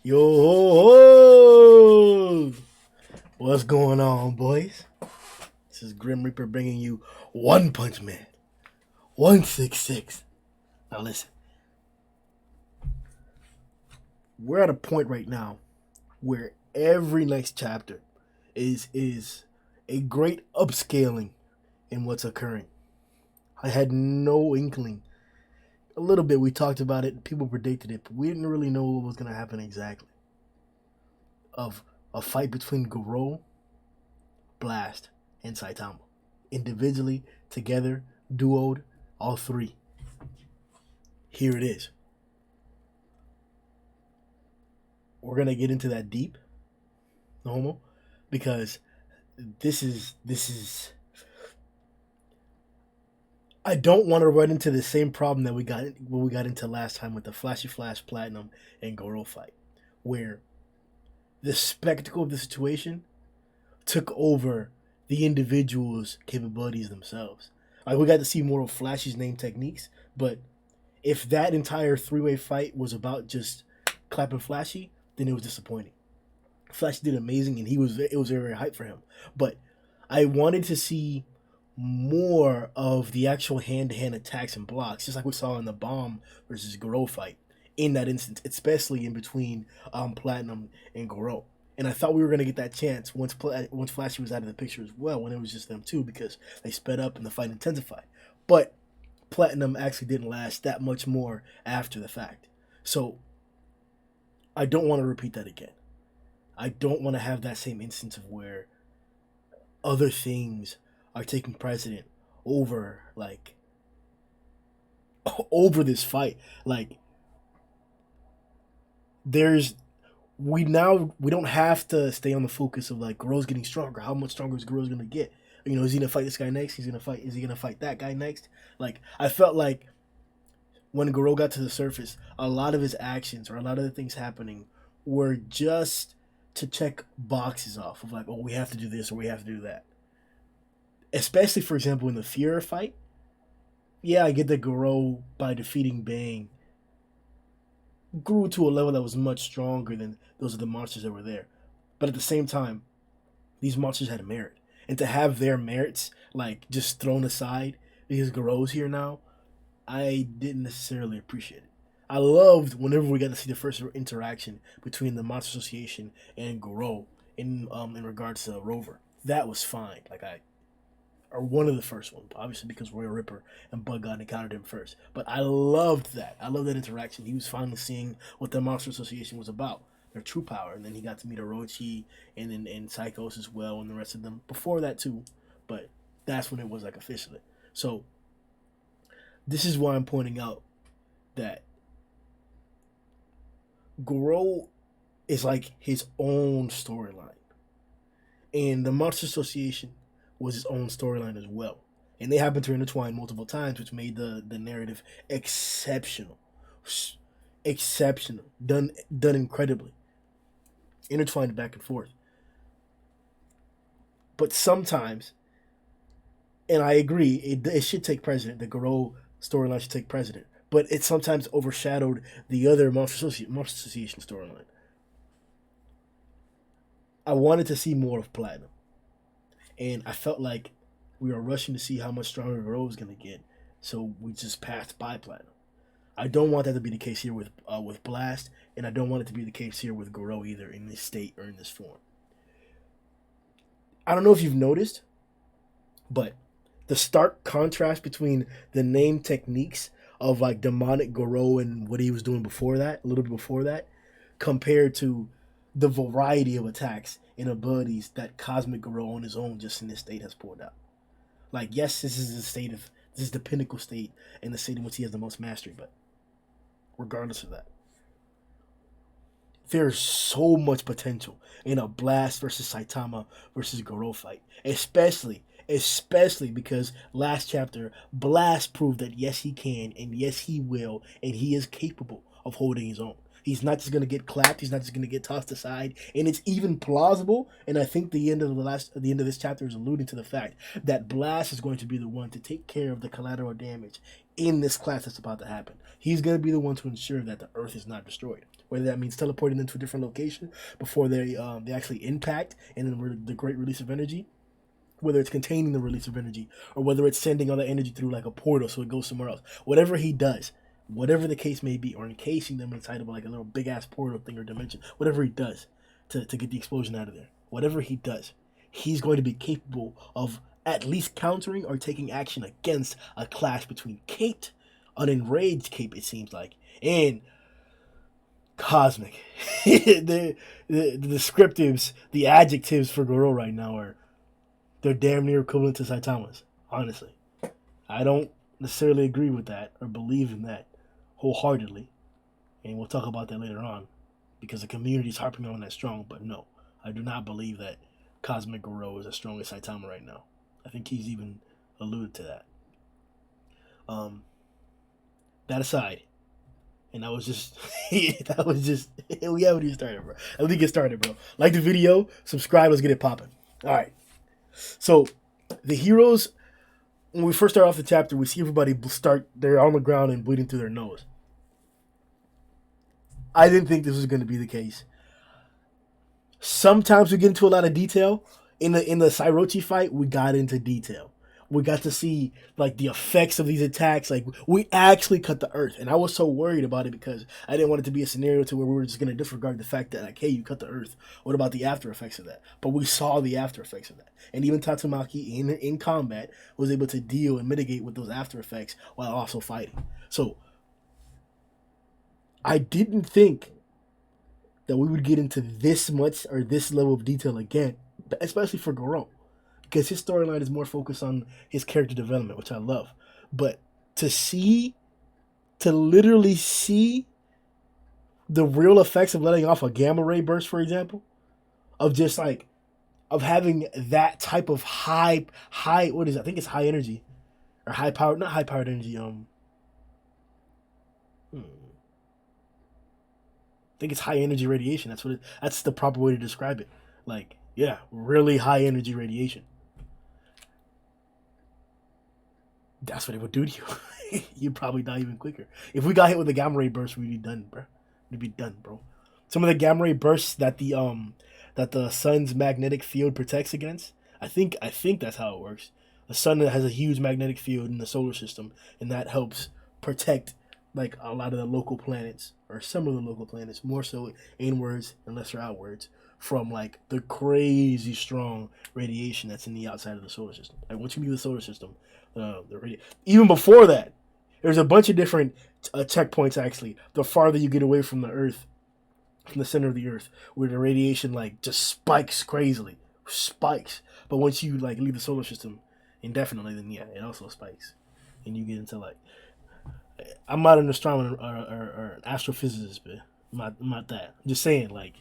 Yo, what's going on, boys? This is Grim Reaper bringing you One Punch Man 166. Now listen, we're at a point right now where every next chapter is a great upscaling in what's occurring. I had no inkling. A little bit, we talked about it, people predicted it, but we didn't really know what was going to happen exactly. Of a fight between Garou, Blast, and Saitama. Individually, together, duoed, all three. Here it is. We're gonna get into that deep, no homo, because this is. I don't want to run into the same problem that we got into last time with the Flashy Flash Platinum and Garou fight, where the spectacle of the situation took over the individual's capabilities themselves. Like we got to see more of Flashy's name techniques, but if that entire three-way fight was about just clapping Flashy, then it was disappointing. Flash did amazing, and it was very hype for him. But I wanted to see more of the actual hand-to-hand attacks and blocks, just like we saw in the Bomb versus Garou fight. In that instance, especially in between Platinum and Garou. And I thought we were going to get that chance once Flashy was out of the picture as well, when it was just them two, because they sped up and the fight intensified. But Platinum actually didn't last that much more after the fact. So I don't want to repeat that again. I don't want to have that same instance of where other things are taking precedent over over this fight. Like there's we don't have to stay on the focus of like Garou's getting stronger. How much stronger is Garou's gonna get? You know, is he gonna fight this guy next? Is he gonna fight that guy next? Like I felt like when Garou got to the surface, a lot of his actions or a lot of the things happening were just to check boxes off of like, oh, we have to do this or we have to do that. Especially, for example, in the Fuhrer fight. Yeah, I get that Garou, by defeating Bang, grew to a level that was much stronger than those of the monsters that were there. But at the same time, these monsters had merit. And to have their merits, like, just thrown aside because Garou's here now, I didn't necessarily appreciate it. I loved whenever we got to see the first interaction between the Monster Association and Garou in regards to Rover. That was fine. Or one of the first ones, obviously because Royal Ripper and Bug God encountered him first. But I loved that. I loved that interaction. He was finally seeing what the Monster Association was about, their true power. And then he got to meet Orochi and Psychos as well and the rest of them before that too. But that's when it was like officially. So this is why I'm pointing out that Garou is like his own storyline. And the Monster Association was his own storyline as well. And they happened to intertwine multiple times, which made the narrative exceptional. Exceptional. Done incredibly. Intertwined back and forth. But sometimes, and I agree, it should take precedent. The Garou storyline should take precedent. But it sometimes overshadowed the other Monster Association storyline. I wanted to see more of Platinum. And I felt like we were rushing to see how much stronger Garou was going to get, so we just passed by Platinum. I don't want that to be the case here with Blast, and I don't want it to be the case here with Garou either in this state or in this form. I don't know if you've noticed, but the stark contrast between the name techniques of like demonic Garou and what he was doing before that, a little bit before that, compared to the variety of attacks and abilities that Cosmic Garou on his own just in this state has pulled out. Like, yes, this is the pinnacle state and the state in which he has the most mastery, but regardless of that, there's so much potential in a Blast versus Saitama versus Garou fight. Especially because last chapter, Blast proved that yes he can and yes he will and he is capable of holding his own. He's not just going to get clapped. He's not just going to get tossed aside. And it's even plausible. And I think the end of this chapter is alluding to the fact that Blast is going to be the one to take care of the collateral damage in this class that's about to happen. He's going to be the one to ensure that the Earth is not destroyed. Whether that means teleporting them to a different location before they actually impact and then the great release of energy, whether it's containing the release of energy or whether it's sending all the energy through like a portal so it goes somewhere else. Whatever he does, whatever the case may be, or encasing them inside of like a little big ass portal thing or dimension, whatever he does to get the explosion out of there, whatever he does, he's going to be capable of at least countering or taking action against a clash between Kate, an enraged Kate, it seems like, and Cosmic. The descriptives, the adjectives for Garou right now are they're damn near equivalent to Saitama's. Honestly, I don't necessarily agree with that or believe in that wholeheartedly, and we'll talk about that later on because the community is harping on that strong. But no, I do not believe that Cosmic Garou is as strong as Saitama right now. I think he's even alluded to that. That aside, and that was just we haven't even started, bro. Let me get started, bro. Like the video, subscribe, let's get it popping. All right. So the heroes, when we first start off the chapter, we see everybody they're on the ground and bleeding through their nose. I didn't think this was going to be the case. Sometimes we get into a lot of detail. In the Sairochi fight, we got into detail. We got to see like the effects of these attacks. Like we actually cut the earth, and I was so worried about it because I didn't want it to be a scenario to where we were just gonna disregard the fact that like, hey, you cut the earth. What about the after effects of that? But we saw the after effects of that, and even Tatsumaki in combat was able to deal and mitigate with those after effects while also fighting. So I didn't think that we would get into this much or this level of detail again, especially for Garou, because his storyline is more focused on his character development, which I love. But to literally see the real effects of letting off a gamma ray burst, for example, of just like, of having that type of high, what is it? I think it's high energy, or high power, not high powered energy, I think it's high energy radiation. That's the proper way to describe it. Like, yeah, really high energy radiation. That's what it would do to you. You'd probably die even quicker. If we got hit with a gamma ray burst, we'd be done, bro. We'd be done, bro. Some of the gamma ray bursts that the sun's magnetic field protects against. I think that's how it works. The sun has a huge magnetic field in the solar system, and that helps protect like a lot of the local planets, or some of the local planets, more so inwards and lesser outwards, from like the crazy strong radiation that's in the outside of the solar system. Like once you leave the solar system, even before that, there's a bunch of different checkpoints actually. The farther you get away from the Earth, from the center of the Earth, where the radiation like just spikes crazily, spikes. But once you like leave the solar system indefinitely, then yeah, it also spikes, and you get into like, I'm not an astronomer or an astrophysicist, but I'm not that. I'm just saying, like,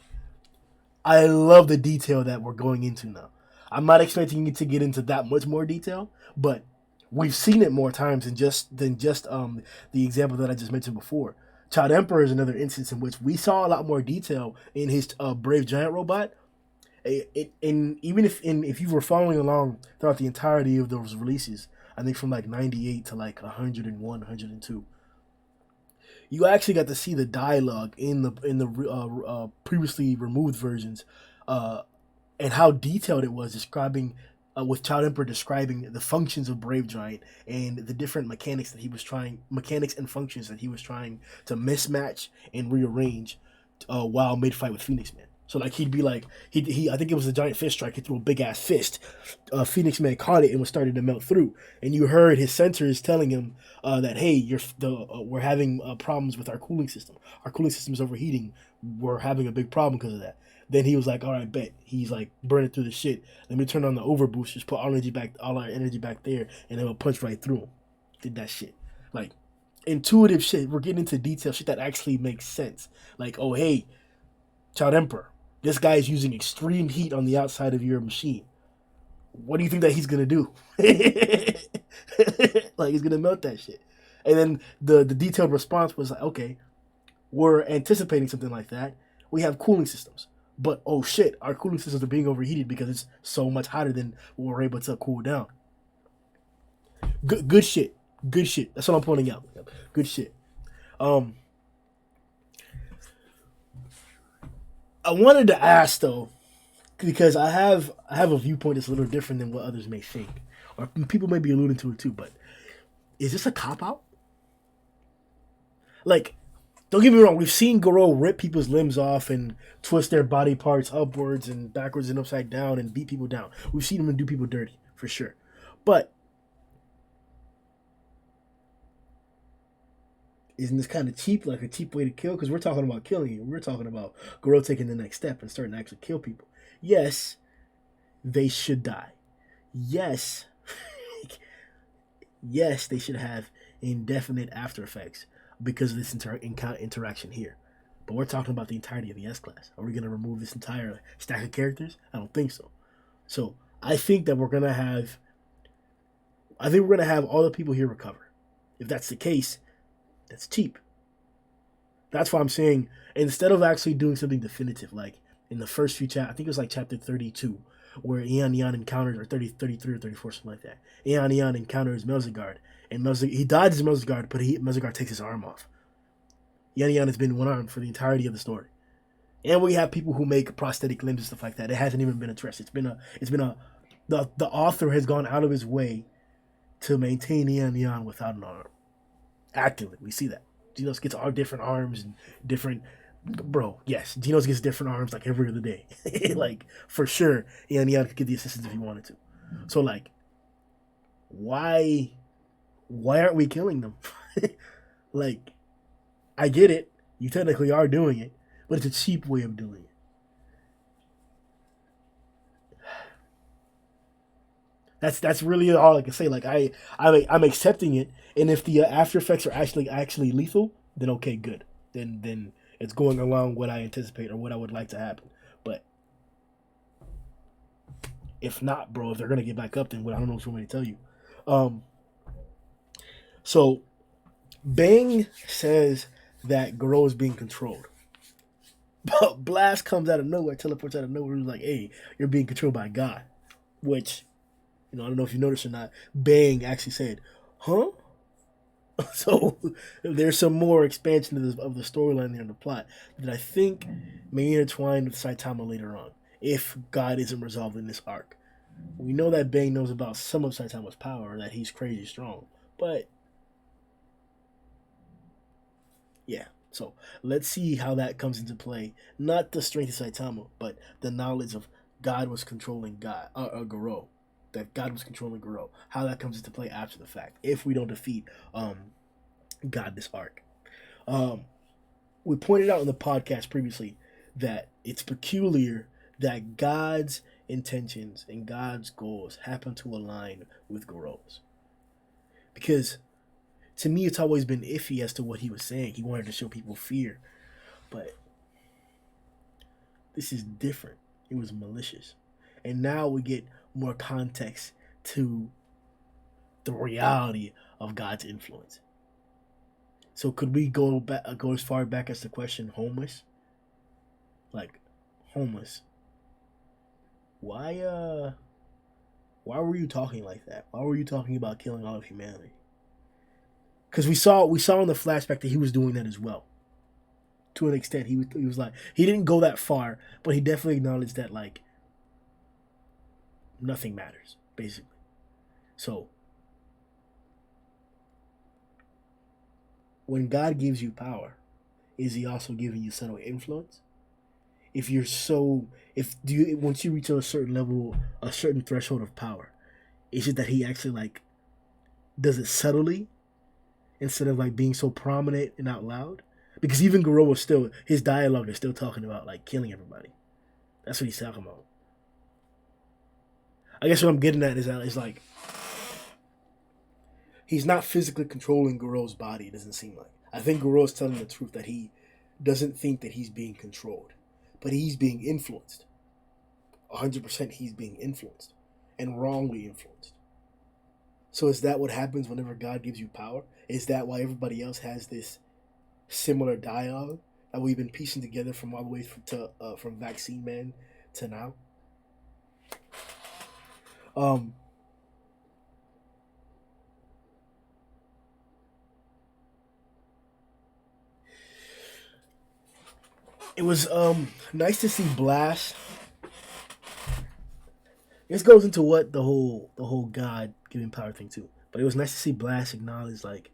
I love the detail that we're going into now. I'm not expecting you to get into that much more detail, but we've seen it more times than just the example that I just mentioned before. Child Emperor is another instance in which we saw a lot more detail in his Brave Giant robot. And even if you were following along throughout the entirety of those releases, I think from like 98 to like 101, 102, you actually got to see the dialogue in the previously removed versions, and how detailed it was, describing with Child Emperor describing the functions of Brave Giant and the different mechanics and functions that he was trying to mismatch and rearrange while mid fight with Phoenix Man. So like he'd be like I think it was a giant fist strike. He threw a big ass fist. Phoenix Man caught it and was starting to melt through. And you heard his sensors telling him that hey, we're having problems with our cooling system. Our cooling system is overheating. We're having a big problem because of that. Then he was like, all right, bet. He's like burning through the shit. Let me turn on the overboost. Just put all our energy back there, and it'll punch right through him. Did that shit. Like intuitive shit. We're getting into detail shit that actually makes sense. Like, oh hey, Child Emperor, this guy is using extreme heat on the outside of your machine. What do you think that he's gonna do? Like he's gonna melt that shit. And then the detailed response was like, okay, we're anticipating something like that. We have cooling systems, but oh shit, our cooling systems are being overheated because it's so much hotter than what we're able to cool down. Good shit. Good shit. That's what I'm pointing out. Good shit. Um, I wanted to ask though, because I have a viewpoint that's a little different than what others may think, or people may be alluding to it too. But is this a cop out? Like, don't get me wrong. We've seen Garou rip people's limbs off and twist their body parts upwards and backwards and upside down and beat people down. We've seen him do people dirty for sure. But isn't this kind of cheap, like a cheap way to kill? Because we're talking about killing you. We're talking about Garou taking the next step and starting to actually kill people. Yes, they should die. Yes, yes, they should have indefinite after effects because of this interaction here. But we're talking about the entirety of the S class. Are we going to remove this entire stack of characters? I don't think so. So I think that we're going to have. I think we're going to have all the people here recover. If that's the case, that's cheap. That's why I'm saying instead of actually doing something definitive, like in the first few I think it was like chapter 32, where Eon encounters, or 33 or 34, something like that. Eon encounters Melzigard, and he dodges Melzigard, but Melzigard takes his arm off. Eon has been one armed for the entirety of the story. And we have people who make prosthetic limbs and stuff like that. It hasn't even been addressed. The author has gone out of his way to maintain Eon without an arm. Actively, we see that. Genos gets all different arms and different. Bro, yes, Genos gets different arms like every other day. Like, for sure, Eon could get the assistance if he wanted to. So, like, why aren't we killing them? Like, I get it. You technically are doing it, but it's a cheap way of doing it. That's really all I can say. Like, I'm accepting it, and if the after effects are actually lethal, then okay, good. Then it's going along what I anticipate or what I would like to happen. But if not, bro, if they're gonna get back up, then what, I don't know what you want me to tell you. Um, so Bang says that Garou is being controlled. But Blast comes out of nowhere, teleports out of nowhere, he's like, hey, you're being controlled by God. Which, I don't know if you noticed or not, Bang actually said, huh? So there's some more expansion of the storyline there in the plot that I think may intertwine with Saitama later on, if God isn't resolved in this arc. We know that Bang knows about some of Saitama's power, that he's crazy strong. But yeah, so let's see how that comes into play. Not the strength of Saitama, but the knowledge of God was controlling Garou. That God was controlling Garou. How that comes into play after the fact, if we don't defeat God this arc. We pointed out in the podcast previously that it's peculiar that God's intentions and God's goals happen to align with Garou's. Because to me, it's always been iffy as to what he was saying. He wanted to show people fear, but this is different. It was malicious. And now we get more context to the reality of God's influence. So could we go as far back as the question homeless? Like, homeless. Why were you talking like that? Why were you talking about killing all of humanity? Because we saw in the flashback that he was doing that as well. To an extent, he was like, he didn't go that far, but he definitely acknowledged that, like, nothing matters, basically. So when God gives you power, is he also giving you subtle influence? If you're once you reach a certain level, a certain threshold of power, is it that he actually, like, does it subtly instead of, like, being so prominent and out loud? Because even Garou was still, his dialogue is still talking about, like, killing everybody. That's what he's talking about. I guess what I'm getting at is like, he's not physically controlling Garou's body, it doesn't seem like. I think Garou is telling the truth that he doesn't think that he's being controlled, but he's being influenced. 100% he's being influenced, and wrongly influenced. So is that what happens whenever God gives you power? Is that why everybody else has this similar dialogue that we've been piecing together from all the way from Vaccine Man to now? Um, It was nice to see Blast. This goes into what the whole God giving power thing too. But it was nice to see Blast acknowledge like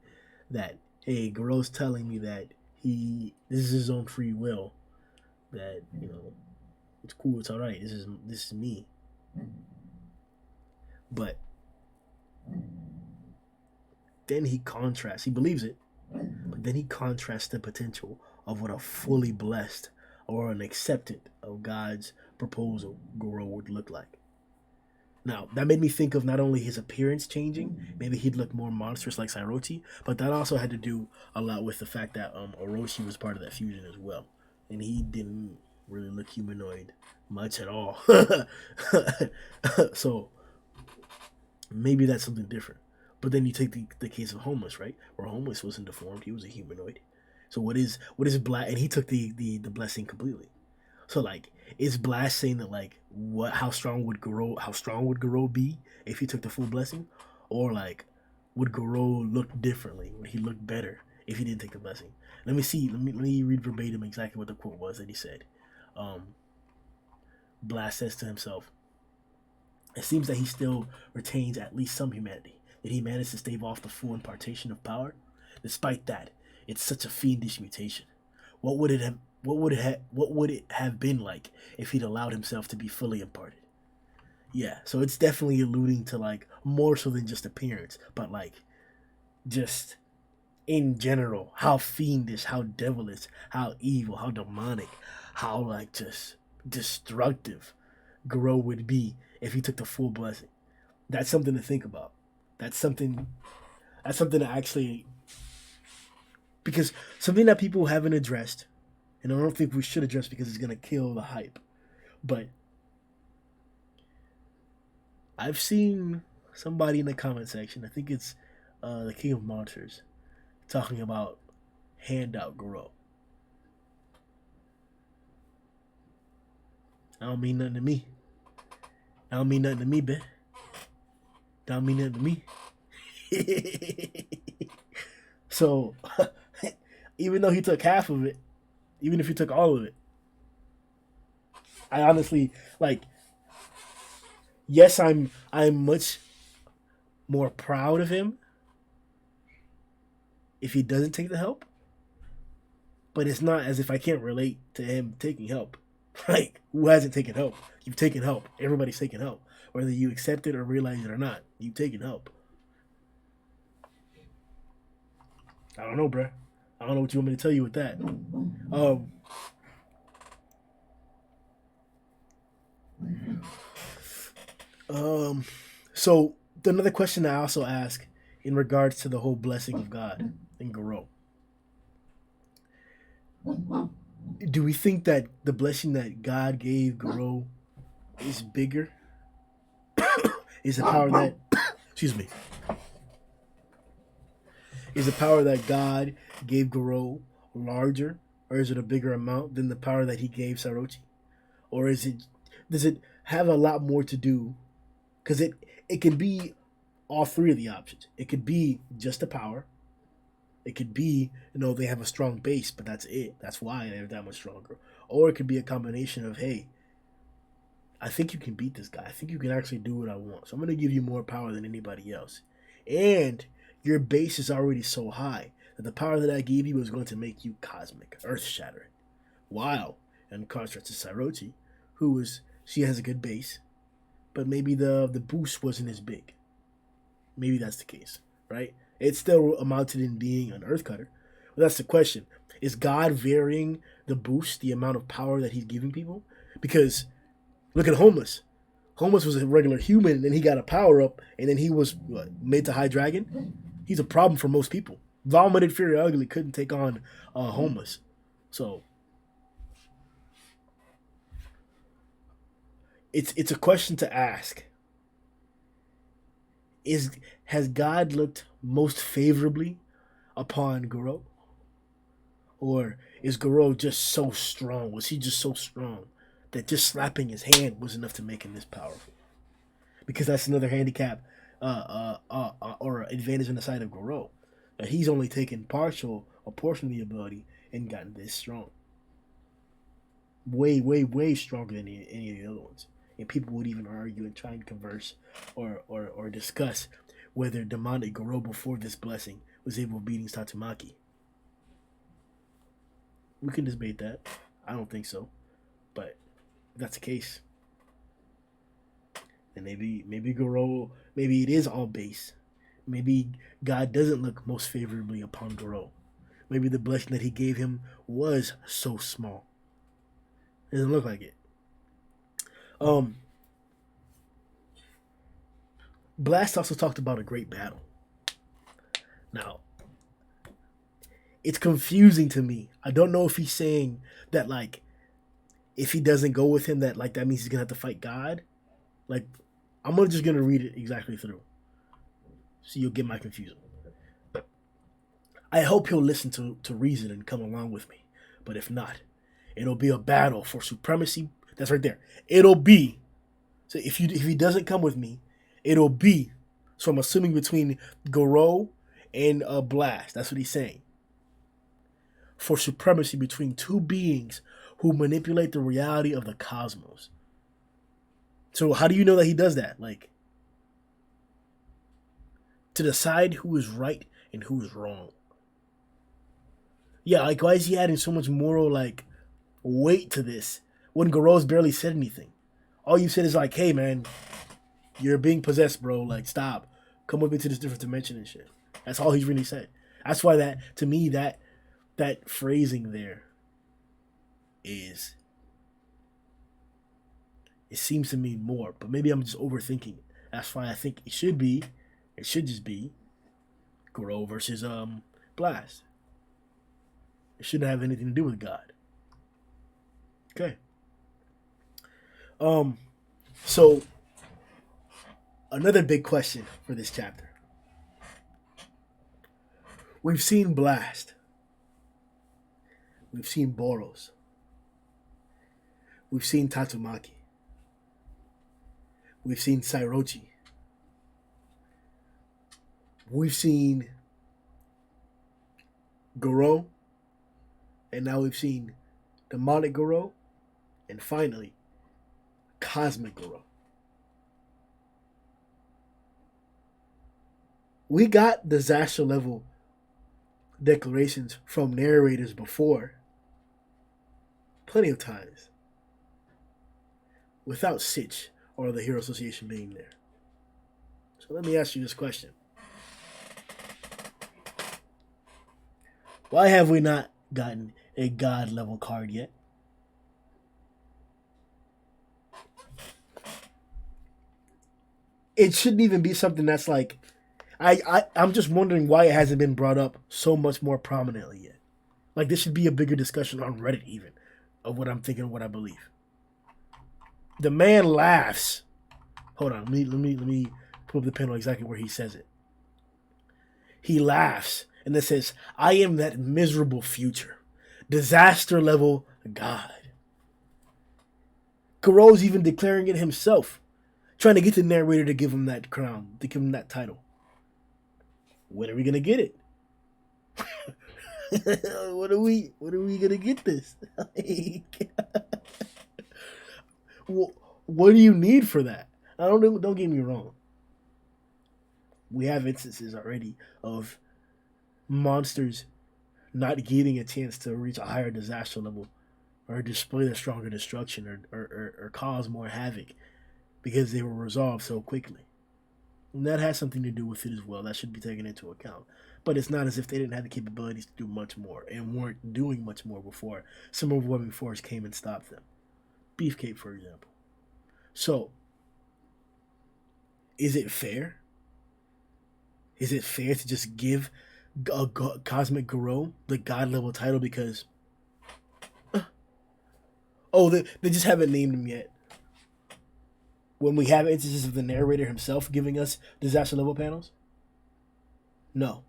that. Hey, Garou's telling me that this is his own free will. That it's cool, it's all right. This is me. But then he contrasts. He believes it, but then he contrasts the potential of what a fully blessed or an accepted of God's proposal Garou would look like. Now, that made me think of not only his appearance changing, maybe he'd look more monstrous like Sairochi, but that also had to do a lot with the fact that Orochi was part of that fusion as well. And he didn't really look humanoid much at all. So maybe that's something different. But then you take the case of Homeless, right? Where Homeless wasn't deformed, he was a humanoid. So what is Black? And he took the blessing completely. So like, is Blast saying that like how strong would Garou be if he took the full blessing, or like would Garou look differently? Would he look better if he didn't take the blessing? Let me see. Let me read verbatim exactly what the quote was that he said. Um, Blast says to himself, "It seems that he still retains at least some humanity. That he managed to stave off the full impartation of power. Despite that, it's such a fiendish mutation. What would it have? What would it have been like if he'd allowed himself to be fully imparted?" Yeah, so it's definitely alluding to like more so than just appearance, but like just in general, how fiendish, how devilish, how evil, how demonic, how like just destructive Garou would be if he took the full blessing. That's something to think about. That's something. That's something to actually, because something that people haven't addressed, and I don't think we should address because it's gonna kill the hype. But I've seen somebody in the comment section. I think it's the King of Monsters talking about handout Garou. I don't mean nothing to me. I don't mean nothing to me, bitch. Don't mean nothing to me. So, even though he took half of it, even if he took all of it, I honestly like. Yes, I'm much more proud of him if he doesn't take the help, but it's not as if I can't relate to him taking help. Like, who hasn't taken help? You've taken help. Everybody's taken help. Whether you accept it or realize it or not, you've taken help. I don't know, bruh. I don't know what you want me to tell you with that. Um, um, so another question I also ask in regards to the whole blessing of God in Garou. Do we think that the blessing that God gave Garou is bigger? Is the power that excuse me, is the power that God gave Garou larger, or is it a bigger amount than the power that he gave Sarochi? Or does it have a lot more to do? Because it can be all three of the options. It could be just the power. It could be they have a strong base, but that's it. That's why they're that much stronger. Or it could be a combination of, hey, I think you can beat this guy. I think you can actually do what I want. So I'm going to give you more power than anybody else. And your base is already so high that the power that I gave you is going to make you cosmic, earth shattering. Wow. In contrast to Sairochi, she has a good base, but maybe the boost wasn't as big. Maybe that's the case, right? It still amounted in being an earth cutter. But that's the question. Is God varying the boost, the amount of power that he's giving people? Because look at Homeless. Homeless was a regular human, and then he got a power up, and then he was made to High Dragon. He's a problem for most people. Vomited Fury Ugly couldn't take on Homeless. So it's a question to ask. Is Has God looked most favorably upon Garou? Or is Garou just so strong? Was he just so strong that just slapping his hand was enough to make him this powerful? Because that's another handicap or advantage on the side of Garou. That he's only taken a portion of the ability and gotten this strong. way, way, way stronger than any of the other ones. And people would even argue and try and converse or discuss whether demonic Garou before this blessing was able of beating Tatsumaki. We can debate that. I don't think so. But if that's the case, then maybe Garou, maybe it is all base. Maybe God doesn't look most favorably upon Garou. Maybe the blessing that he gave him was so small. It doesn't look like it. Blast also talked about a great battle. Now, it's confusing to me. I don't know if he's saying that, like, if he doesn't go with him, that, like, that means he's gonna have to fight God. Like, I'm just gonna read it exactly through, so you'll get my confusion. I hope he'll listen to reason and come along with me. But if not, it'll be a battle for supremacy. That's right there. It'll be. So if he doesn't come with me, it'll be. So I'm assuming between Garou and Blast. That's what he's saying. For supremacy between two beings who manipulate the reality of the cosmos. So how do you know that he does that? Like, to decide who is right and who is wrong. Yeah, like, why is he adding so much moral, like, weight to this when Garou's barely said anything? All you said is like, hey, man, you're being possessed, bro. Like, stop. Come with me to this different dimension and shit. That's all he's really said. That's why that, to me, that phrasing there is, it seems to mean more. But maybe I'm just overthinking it. That's why I think it should just be Garou versus Blast. It shouldn't have anything to do with God. Okay. So another big question for this chapter. We've seen Blast. We've seen Boros. We've seen Tatsumaki. We've seen Sairochi. We've seen Garou. And now we've seen demonic Garou. And finally, cosmic Garou. We got disaster level declarations from narrators before. Plenty of times. Without Sitch or the Hero Association being there. So let me ask you this question. Why have we not gotten a God level card yet? It shouldn't even be something that's like, I'm just wondering why it hasn't been brought up so much more prominently yet. Like, this should be a bigger discussion on Reddit even of what I'm thinking, what I believe. The man laughs. Hold on, let me pull up the panel exactly where he says it. He laughs and it says, "I am that miserable future, disaster level God." Garou's even declaring it himself, trying to get the narrator to give him that crown, to give him that title. When are we gonna get it? When are we gonna get this? What do you need for that? Don't get me wrong. We have instances already of monsters not getting a chance to reach a higher disaster level or display a stronger destruction or cause more havoc because they were resolved so quickly. And that has something to do with it as well. That should be taken into account. But it's not as if they didn't have the capabilities to do much more and weren't doing much more before some overwhelming force came and stopped them. Beefcake, for example. So, is it fair? Is it fair to just give a Cosmic Garou the God level title because they just haven't named him yet? When we have instances of the narrator himself giving us disaster level panels? No.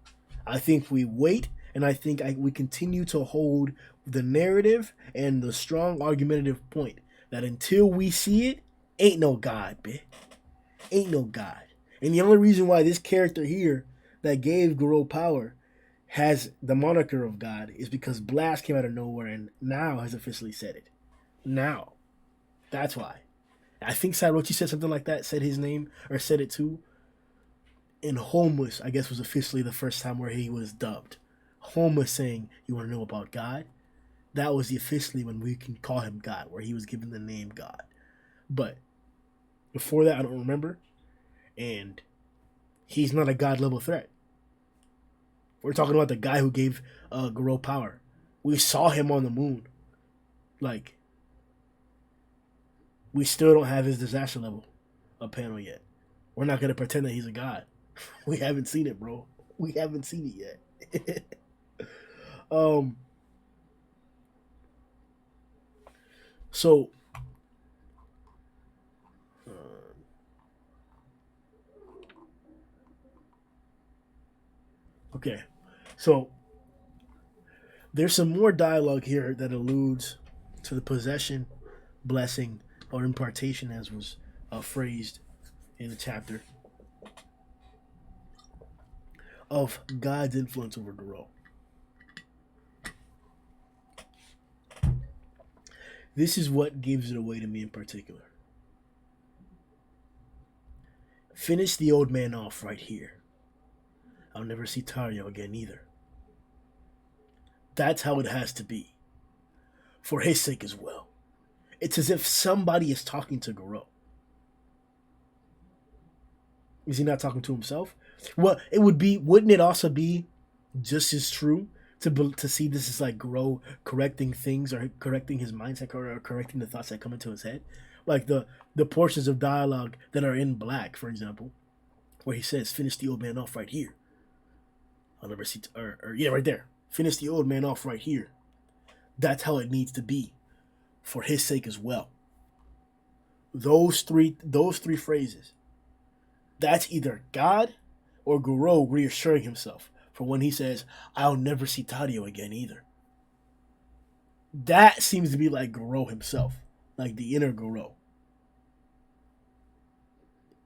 I think we wait, and I think we continue to hold the narrative and the strong argumentative point that until we see it, ain't no God, bitch. Ain't no God. And the only reason why this character here that gave Garou power has the moniker of God is because Blast came out of nowhere and now has officially said it. now. That's why. I think Sairochi said something like that, said his name, or said it too. And Homeless, I guess, was officially the first time where he was dubbed. Homeless saying, "You want to know about God?" That was officially when we can call him God, where he was given the name God. But before that, I don't remember. And he's not a God level threat. We're talking about the guy who gave Garou power. We saw him on the moon. Like, we still don't have his disaster level up panel yet. We're not gonna pretend that he's a god. We haven't seen it, bro. We haven't seen it yet. um. So. Okay. So there's some more dialogue here that alludes to the possession, blessing, or impartation, as was phrased in the chapter, of God's influence over Garou. This is what gives it away to me in particular. Finish the old man off right here. I'll never see Tario again either. That's how it has to be. For his sake as well. It's as if somebody is talking to Garou. Is he not talking to himself? Well, it would be. Wouldn't it also be just as true to see this as like Garou correcting things, or correcting his mindset, or correcting the thoughts that come into his head, like the portions of dialogue that are in black, for example, where he says, "Finish the old man off right here." I'll never see. Or yeah, right there. Finish the old man off right here. That's how it needs to be, for his sake as well. Those three phrases. That's either God or Garou reassuring himself for when he says, "I'll never see Tadio again either." That seems to be like Garou himself, like the inner Garou.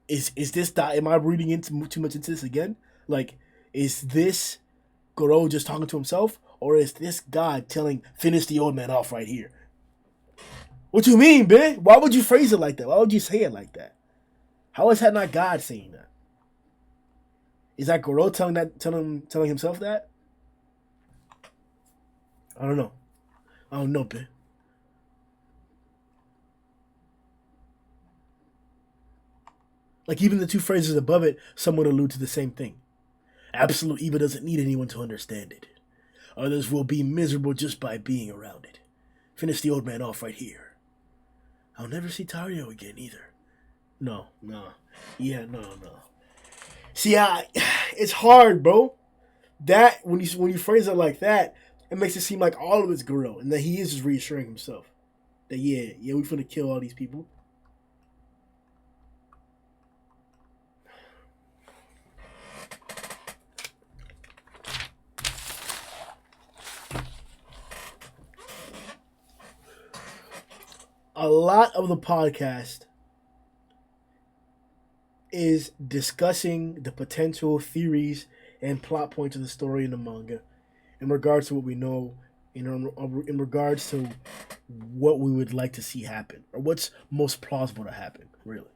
Is this? Am I reading into too much into this again? Like, is this Garou just talking to himself, or is this God telling, "Finish the old man off right here"? What you mean, man? Why would you phrase it like that? Why would you say it like that? How is that not God saying that? Is that Garou telling himself that? I don't know. I don't know, man. Like, even the two phrases above it somewhat allude to the same thing. Absolute evil doesn't need anyone to understand it. Others will be miserable just by being around it. Finish the old man off right here. I'll never see Tario again either. No. Yeah, no. See, it's hard, bro. That when you phrase it like that, it makes it seem like all of it's Garou, and that he is just reassuring himself that yeah, we finna kill all these people. A lot of the podcast is discussing the potential theories and plot points of the story in the manga in regards to what we know, in regards to what we would like to see happen, or what's most plausible to happen, really.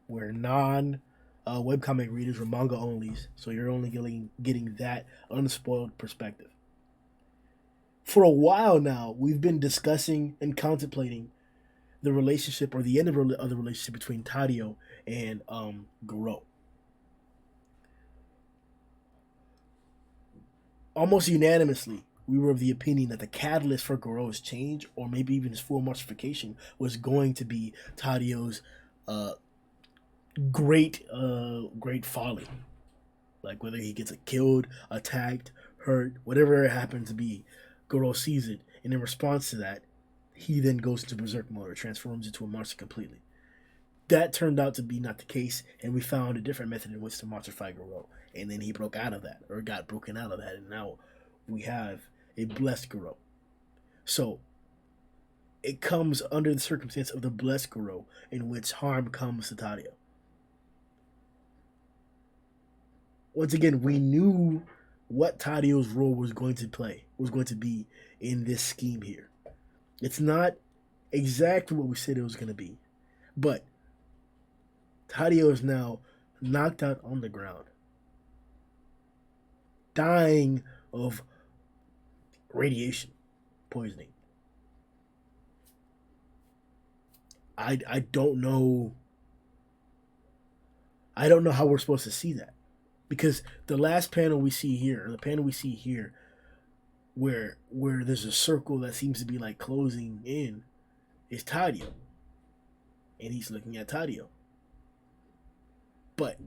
We're non webcomic readers, we're manga onlys, so you're only getting that unspoiled perspective. For a while now, we've been discussing and contemplating the relationship, or the end of the relationship between Tadio and Garou. Almost unanimously, we were of the opinion that the catalyst for Garou's change, or maybe even his full marchification, was going to be Tadio's uh, great folly. Like, whether he gets killed, attacked, hurt, whatever it happens to be, Garou sees it, and in response to that, he then goes into berserk mode, or transforms into a monster completely. That turned out to be not the case, and we found a different method in which to monstrify Garou. And then he broke out of that, or got broken out of that, and now we have a blessed Garou. So, it comes under the circumstance of the blessed Garou, in which harm comes to Tadio. Once again, we knew what Tadio's role was going to be in this scheme here. It's not exactly what we said it was going to be. But Tadio is now knocked out on the ground, dying of radiation poisoning. I don't know. I don't know how we're supposed to see that, because the last panel we see here, or the panel we see here, where there's a circle that seems to be like closing in, is Tadio, and he's looking at Tadio. But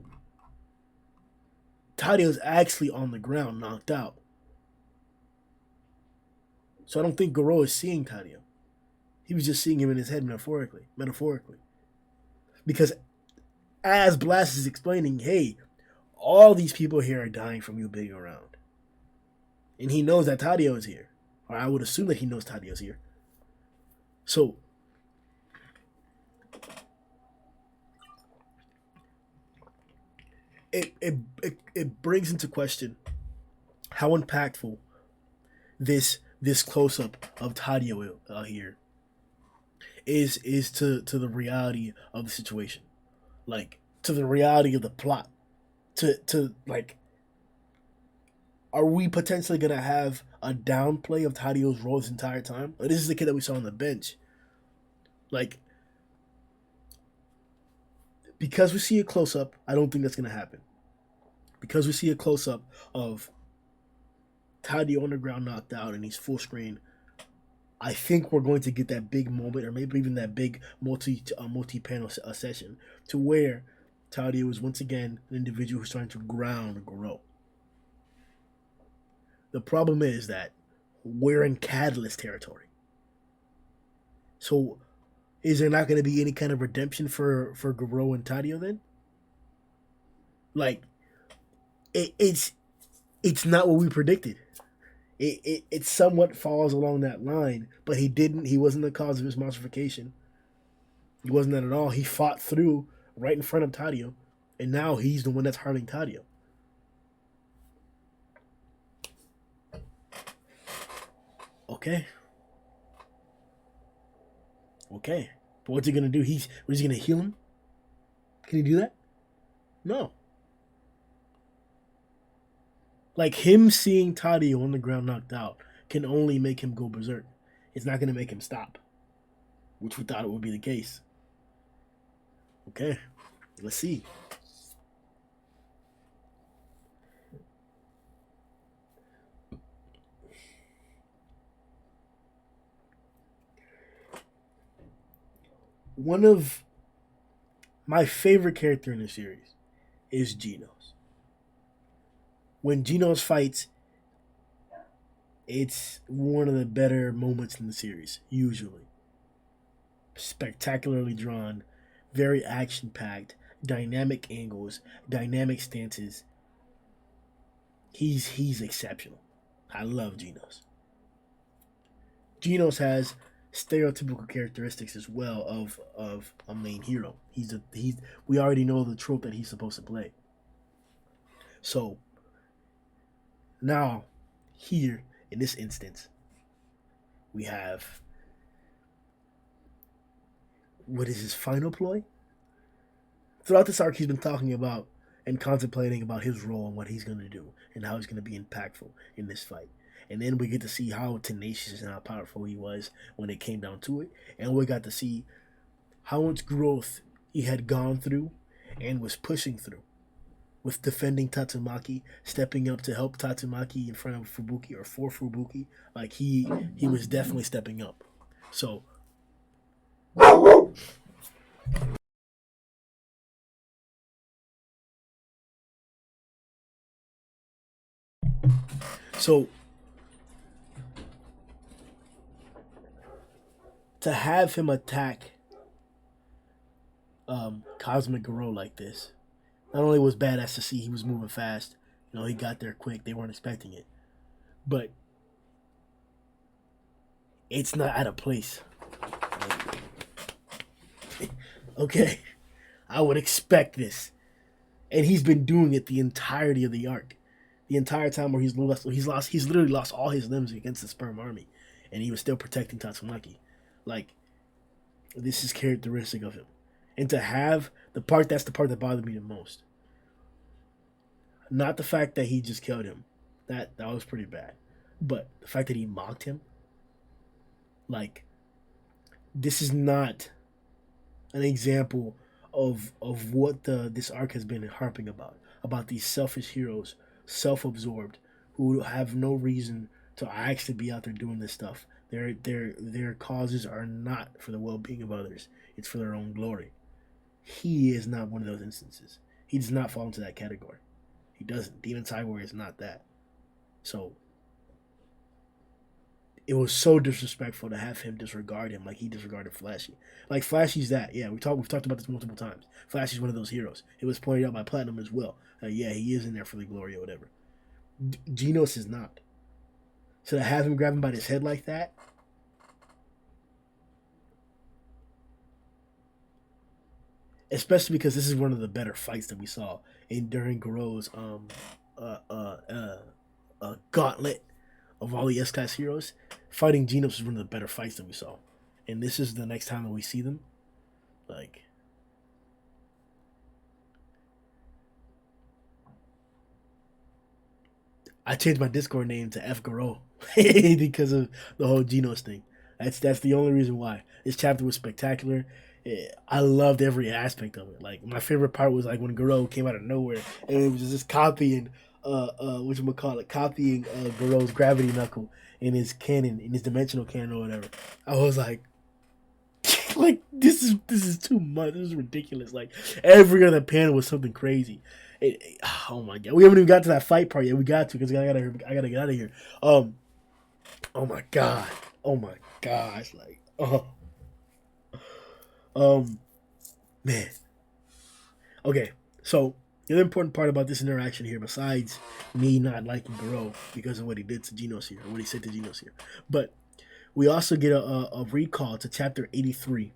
Tadio's actually on the ground, knocked out. So I don't think Garou is seeing Tadio. He was just seeing him in his head metaphorically. Because as Blast is explaining, hey, all these people here are dying from you being around. And he knows that Tadio is here. Or I would assume that he knows Tadio's here. So it brings into question how impactful this close up of Tadio here is to the reality of the situation, like to the reality of the plot, to like, are we potentially gonna have a downplay of Tadio's role this entire time? Like, this is the kid that we saw on the bench, like, because we see a close up. I don't think that's gonna happen, because we see a close up of Tadio on the ground knocked out and he's full screen. I think we're going to get that big moment, or maybe even that big multi panel session, to where Tadio is once again an individual who's trying to ground Garou. The problem is that we're in Catalyst territory. So, is there not going to be any kind of redemption for Garou and Tadio then? Like, it's not what we predicted. It somewhat falls along that line, but he wasn't the cause of his monstrification. He wasn't that at all. He fought through right in front of Tadio, and now he's the one that's hurting Tadio. Okay. But what's he gonna do? He's gonna heal him? Can he do that? No. Like, him seeing Tadio on the ground knocked out can only make him go berserk. It's not going to make him stop, which we thought it would be the case. Okay, let's see. One of my favorite character in the series is Genos. When Genos fights, it's one of the better moments in the series, usually. Spectacularly drawn, very action packed, dynamic angles, dynamic stances. He's exceptional. I love Genos. Genos has stereotypical characteristics as well of a main hero. We already know the trope that he's supposed to play. So now, here in this instance, we have, what is his final ploy? Throughout this arc, he's been talking about and contemplating about his role and what he's going to do and how he's going to be impactful in this fight. And then we get to see how tenacious and how powerful he was when it came down to it. And we got to see how much growth he had gone through and was pushing through, with defending Tatsumaki, stepping up to help Tatsumaki in front of Fubuki, or for Fubuki. Like, he was definitely stepping up. So to have him attack Cosmic Garou like this, not only was badass to see, he was moving fast. He got there quick. They weren't expecting it. But it's not out of place. Okay. I would expect this. And he's been doing it the entirety of the arc. The entire time where he's literally lost all his limbs against the Sperm Army. And he was still protecting Tatsumaki. Like, This is characteristic of him. And to have that's the part that bothered me the most. Not the fact that he just killed him. That was pretty bad. But the fact that he mocked him, like, this is not an example of what this arc has been harping about these selfish heroes, self-absorbed, who have no reason to actually be out there doing this stuff. Their causes are not for the well-being of others. It's for their own glory. He is not one of those instances. He does not fall into that category. He doesn't. Demon Cyborg is not that. So it was so disrespectful to have him disregard him like he disregarded Flashy. Like Flashy's that. Yeah, we've talked about this multiple times. Flashy's one of those heroes. It was pointed out by Platinum as well. Yeah, he is in there for the glory or whatever. Genos is not. So to have him grab him by his head like that, especially because this is one of the better fights that we saw in during Garou's gauntlet of all the S-Class heroes. Fighting Genos is one of the better fights that we saw. And this is the next time that we see them. Like, I changed my Discord name to F Garou because of the whole Genos thing. That's the only reason why. This chapter was spectacular. I loved every aspect of it. Like, my favorite part was like when Garou came out of nowhere and it was just copying copying Garou's gravity knuckle in his cannon, in his dimensional cannon or whatever. I was like, like this is too much. This is ridiculous. Like every other panel was something crazy. Oh my god, we haven't even got to that fight part yet. We got to because I gotta get out of here. Oh my god. Oh my gosh. Like man. Okay, so the other important part about this interaction here, besides me not liking Garou because of what he did to Genos here, or what he said to Genos here, but we also get a recall to chapter 83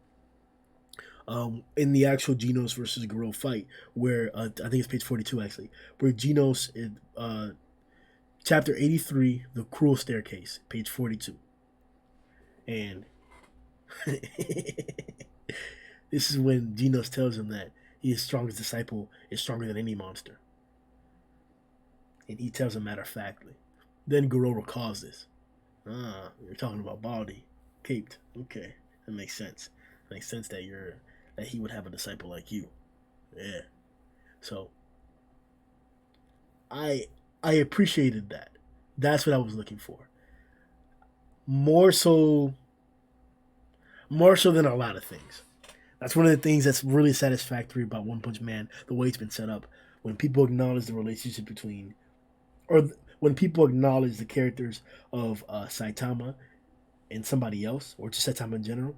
in the actual Genos versus Garou fight, where I think it's page 42 actually, where Genos, chapter 83, the Cruel Staircase, page 42. And this is when Genos tells him that his strongest disciple is stronger than any monster. And he tells him matter-of-factly. Then Garou recalls this. You're talking about Baldy. Caped. Okay. That makes sense. It makes sense that he would have a disciple like you. Yeah. So I appreciated that. That's what I was looking for. More so than a lot of things. That's one of the things that's really satisfactory about One Punch Man, the way it's been set up. When people acknowledge the relationship between, or when people acknowledge the characters of Saitama and somebody else, or just Saitama in general,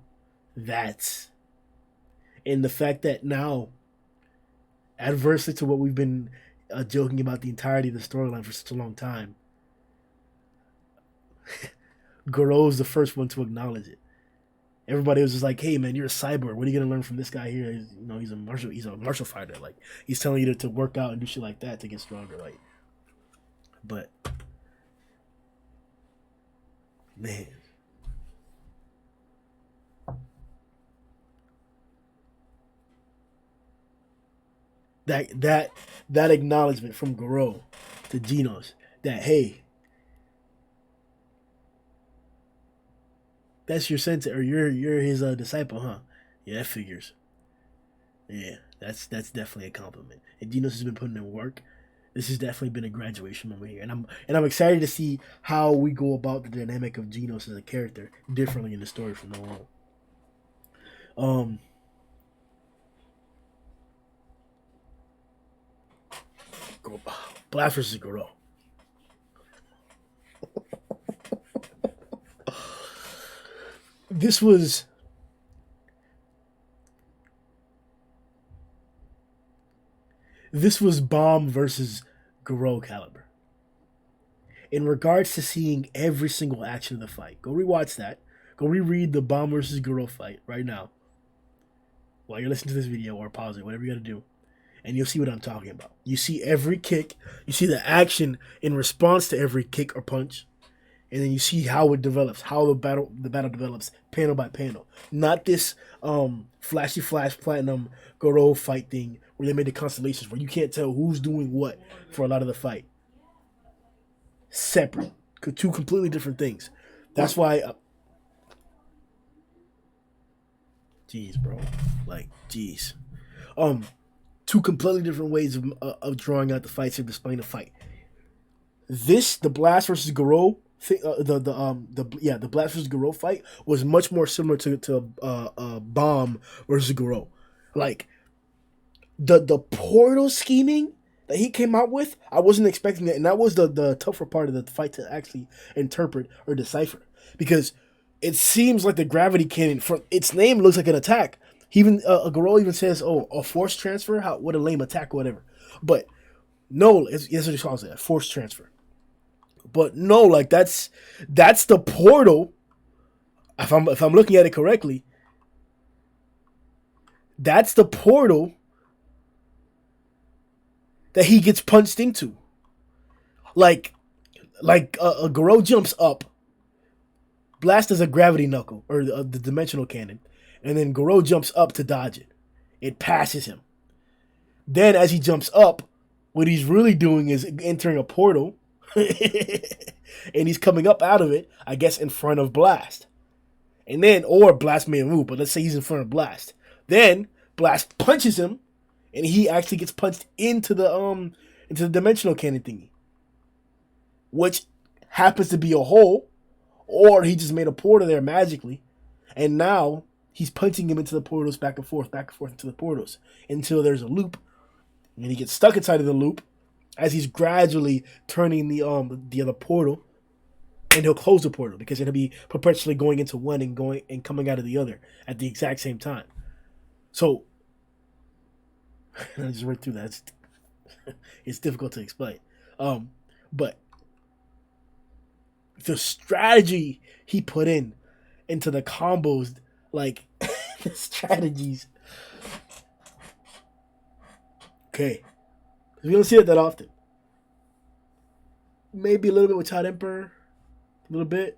and the fact that now, adversely to what we've been joking about the entirety of the storyline for such a long time, Garou is the first one to acknowledge it. Everybody was just like, "Hey, man, you're a cyborg. What are you gonna learn from this guy here? He's a martial fighter. Like, he's telling you to work out and do shit like that to get stronger." Like, but man, that acknowledgement from Garou to Genos that, hey, that's your sensei, or you're his disciple, huh? Yeah, that figures. Yeah, that's definitely a compliment. And Genos has been putting in work. This has definitely been a graduation moment here, and I'm excited to see how we go about the dynamic of Genos as a character differently in the story from now on. Blast versus Garou. This was Bomb versus Garou caliber. In regards to seeing every single action of the fight, go rewatch that. Go reread the Bomb versus Garou fight right now while you're listening to this video, or pause it, whatever you gotta do, and you'll see what I'm talking about. You see every kick, you see the action in response to every kick or punch, and then you see how it develops, how the battle develops panel by panel. Not this flashy flash platinum Garou fight thing where they made the constellations where you can't tell who's doing what for a lot of the fight. Separate, two completely different things. That's why. Jeez, bro. Like, jeez. Two completely different ways of drawing out the fights and displaying the fight. The Blast versus Garou, the Blast versus Garou fight was much more similar to Bomb versus Garou. Like the portal scheming that he came out with, I wasn't expecting that, and that was the tougher part of the fight to actually interpret or decipher, because it seems like the gravity cannon from its name looks like an attack. He even Garou even says, "Oh, a force transfer? What a lame attack, or whatever." But no, that's what he calls it, a force transfer. But no, like that's the portal. If I'm looking at it correctly, that's the portal that he gets punched into. Like a Garou jumps up, Blast does a gravity knuckle or the dimensional cannon, and then Garou jumps up to dodge it. It passes him. Then as he jumps up, what he's really doing is entering a portal, and he's coming up out of it, I guess, in front of Blast. And then, or Blast may move, but let's say he's in front of Blast. Then Blast punches him, and he actually gets punched into the dimensional cannon thingy, which happens to be a hole, or he just made a portal there magically, and now he's punching him into the portals back and forth into the portals until there's a loop, and he gets stuck inside of the loop as he's gradually turning the other portal, and he'll close the portal because it'll be perpetually going into one and coming out of the other at the exact same time. So I just read through that. It's difficult to explain. But the strategy he put into the combos, like the strategies. Okay. We don't see it that often. Maybe a little bit with Todd Emperor. A little bit.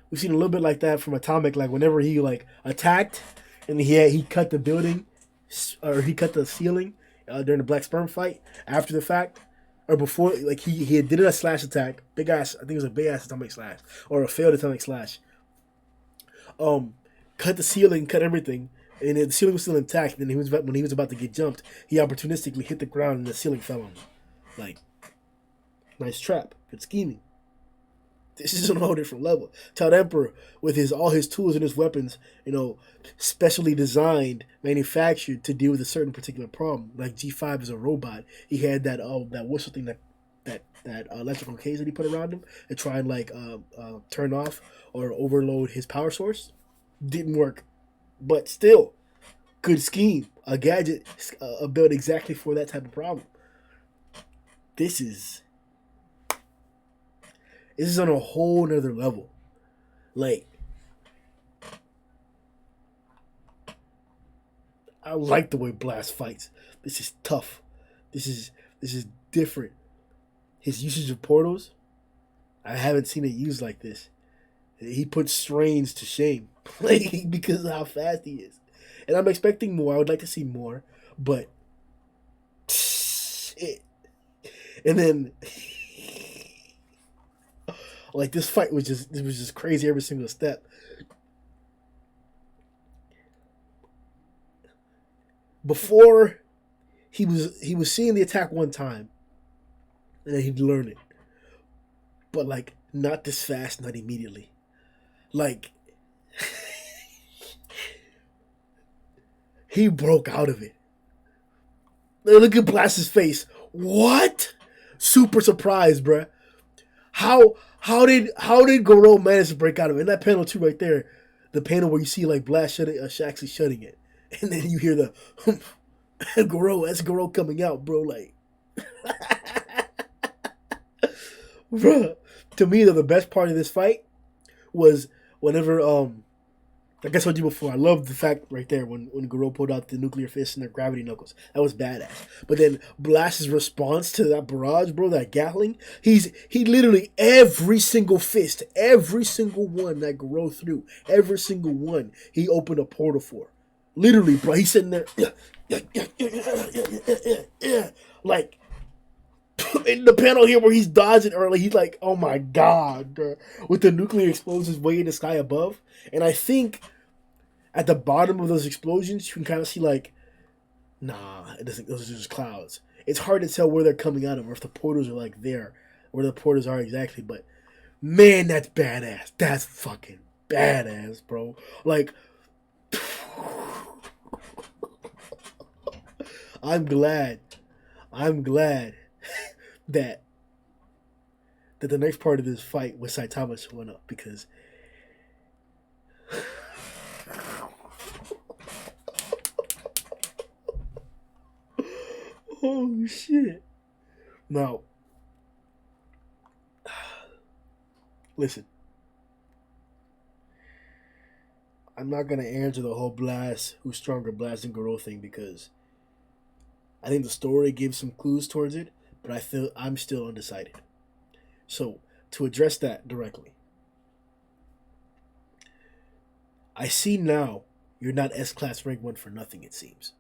We've seen a little bit like that from Atomic, like whenever he like attacked and he cut the building or he cut the ceiling during the Black Sperm fight after the fact. Or before, like he did a slash attack, big ass. I think it was a big ass atomic slash or a failed atomic slash. Cut the ceiling, cut everything, and the ceiling was still intact. And then when he was about to get jumped, he opportunistically hit the ground and the ceiling fell on him. Like, nice trap, good scheming. This is on a whole different level. Todd Emperor, with all his tools and his weapons, specially designed, manufactured to deal with a certain particular problem. Like G5 is a robot. He had that whistle thing, that electrical cage that he put around him to try and turn off or overload his power source. Didn't work, but still, good scheme. A gadget built exactly for that type of problem. This is on a whole nother level. Like, I like the way Blast fights. This is tough. This is different. His usage of portals, I haven't seen it used like this. He puts strains to shame, like, because of how fast he is. And I'm expecting more. I would like to see more, but shit. And then like this fight was just crazy every single step. Before he was seeing the attack one time, and then he'd learn it. But like not this fast, not immediately. Like he broke out of it. Look at Blast's face. What? Super surprised, bruh. How did Garou manage to break out of it? In that panel too, right there, the panel where you see like Blast actually shutting it, and then you hear the Garou. That's Garou coming out, bro. Like, bro. To me, though, the best part of this fight was whenever Like I told you before, I love the fact right there when Garou pulled out the nuclear fist and their gravity knuckles. That was badass. But then Blast's response to that barrage, bro, that Gatling, he literally every single fist, every single one that Garou threw, every single one, he opened a portal for. Literally, bro, he's sitting there, like in the panel here where he's dodging early, he's like, oh my god, bro, with the nuclear explosions way in the sky above. And I think at the bottom of those explosions, you can kind of see like, nah, it doesn't. Those are just clouds. It's hard to tell where they're coming out of, or if the portals are like there, where the portals are exactly. But man, that's badass. That's fucking badass, bro. Like, I'm glad. I'm glad that the next part of this fight was Saitama showing up because. Oh shit. Now, listen. I'm not gonna answer the whole Blast, who's stronger, Blast and Garou thing because I think the story gives some clues towards it, but I feel I'm still undecided. So to address that directly, I see now you're not S class rank 1 for nothing, it seems.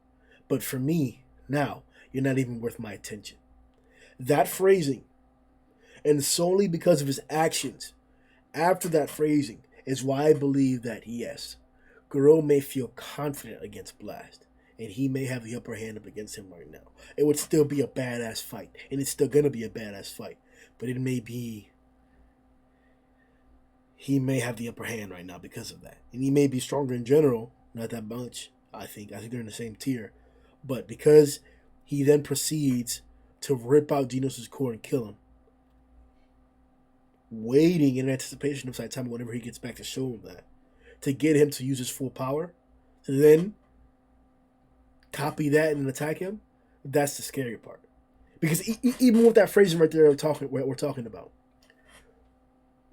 But for me, now, you're not even worth my attention. That phrasing, and solely because of his actions after that phrasing, is why I believe that yes, Garou may feel confident against Blast, and he may have the upper hand up against him right now. It would still be a badass fight, and it's still gonna be a badass fight, but it may be he may have the upper hand right now because of that. And he may be stronger in general, not that much, I think. I think they're in the same tier. But because he then proceeds to rip out Genos' core and kill him, waiting in anticipation of Saitama whenever he gets back to show him that, to get him to use his full power, to then copy that and attack him, that's the scary part. Because even with that phrasing right there we're talking about,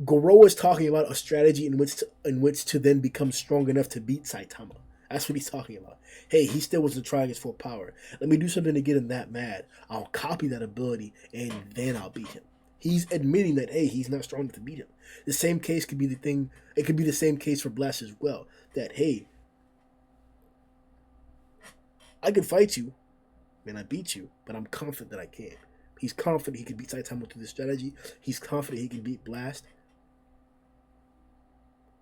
Garou is talking about a strategy in which to then become strong enough to beat Saitama. That's what he's talking about. Hey, he still wasn't trying his full power. Let me do something to get him that mad. I'll copy that ability and then I'll beat him. He's admitting that hey, he's not strong enough to beat him. The same case could be the thing. It could be the same case for Blast as well. That hey, I could fight you, and I beat you, but I'm confident that I can. He's confident he can beat Saitama through this strategy. He's confident he can beat Blast.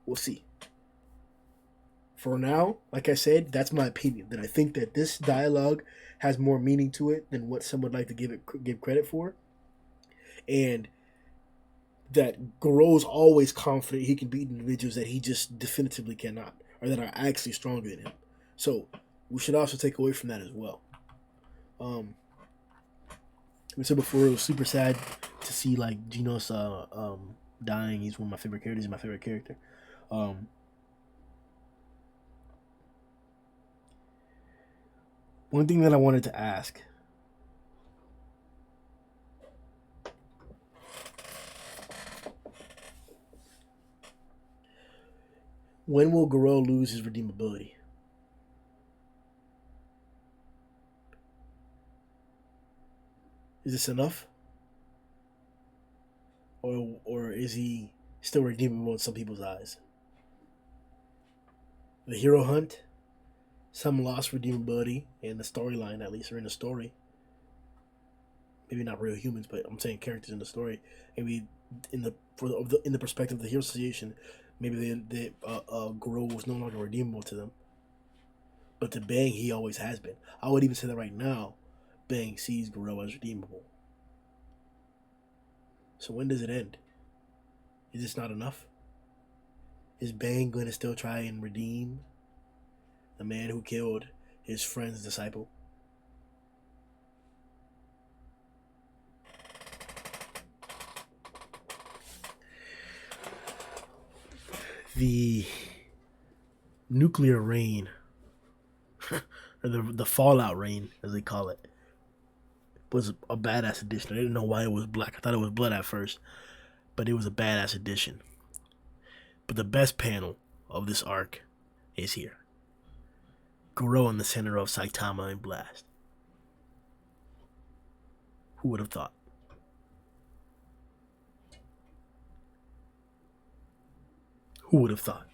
We'll see. For now, like I said, that's my opinion. That I think that this dialogue has more meaning to it than what some would like to give credit for, and that Garou's always confident he can beat individuals that he just definitively cannot, or that are actually stronger than him. So we should also take away from that as well. We said before, it was super sad to see like Genos dying. He's one of my favorite characters. He's my favorite character. One thing that I wanted to ask. When will Garou lose his redeemability? Is this enough? Or is he still redeemable in some people's eyes? The hero hunt, some lost redeemability in the storyline, at least, or in the story. Maybe not real humans, but I'm saying characters in the story. Maybe in the perspective of the Hero Association, maybe the Garou was no longer redeemable to them. But to Bang, he always has been. I would even say that right now, Bang sees Garou as redeemable. So when does it end? Is this not enough? Is Bang going to still try and redeem the man who killed his friend's disciple? The nuclear rain, or the fallout rain, as they call it, was a badass addition. I didn't know why it was black. I thought it was blood at first, but it was a badass addition. But the best panel of this arc is here. Garou in the center of Saitama and Blast. Who would have thought? Who would have thought?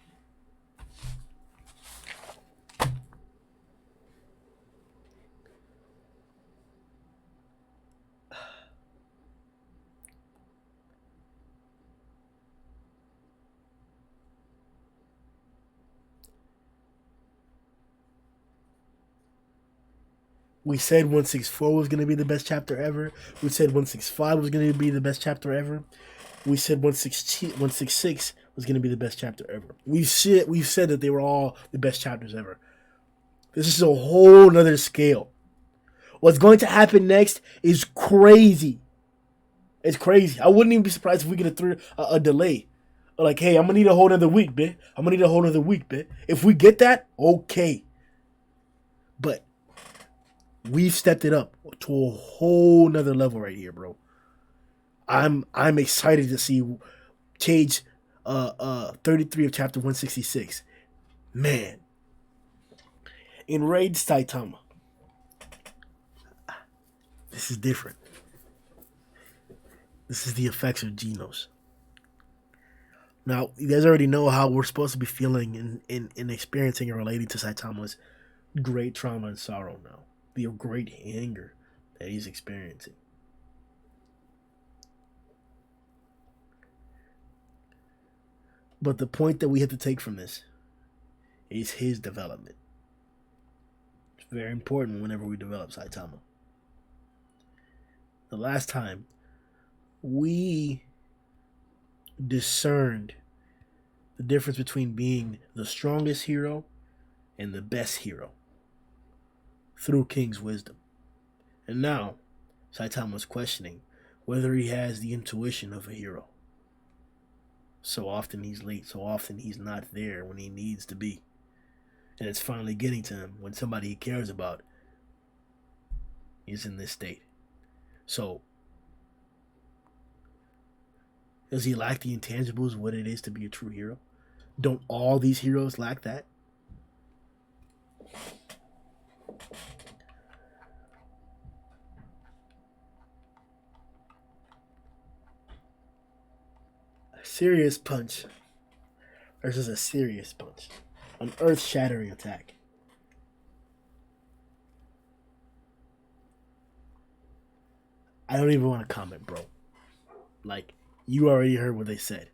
We said 164 was going to be the best chapter ever. We said 165 was going to be the best chapter ever. We said 166 was going to be the best chapter ever. We've said that they were all the best chapters ever. This is a whole nother scale. What's going to happen next is crazy. It's crazy. I wouldn't even be surprised if we get a delay. Like, hey, I'm going to need a whole nother week, bitch. I'm going to need a whole nother week, bitch. If we get that, okay. But we've stepped it up to a whole nother level right here, bro. I'm excited to see page 33 of chapter 166. Man. Enraged Saitama. This is different. This is the effects of Genos. Now, you guys already know how we're supposed to be feeling in experiencing and relating to Saitama's great trauma and sorrow now. The great anger that he's experiencing. But the point that we have to take from this is his development. It's very important whenever we develop Saitama. The last time we discerned the difference between being the strongest hero and the best hero through King's wisdom. And now, Saitama's questioning whether he has the intuition of a hero. So often he's late, so often he's not there when he needs to be. And it's finally getting to him when somebody he cares about is in this state. So, does he lack the intangibles of what it is to be a true hero? Don't all these heroes lack that? A serious punch versus a serious punch. An earth-shattering attack. I don't even want to comment, bro. Like, you already heard what they said.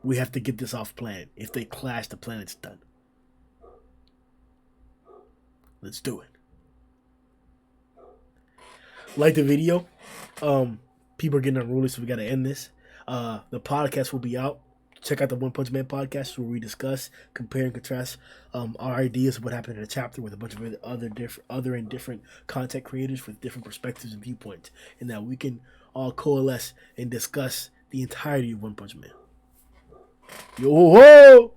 We have to get this off planet. If they clash, the planet's done. Let's do it. Like the video. People are getting unruly, so we got to end this. The podcast will be out. Check out the One Punch Man podcast where we discuss, compare, and contrast our ideas of what happened in a chapter with a bunch of other and different content creators with different perspectives and viewpoints, and that we can all coalesce and discuss the entirety of One Punch Man. Yo ho!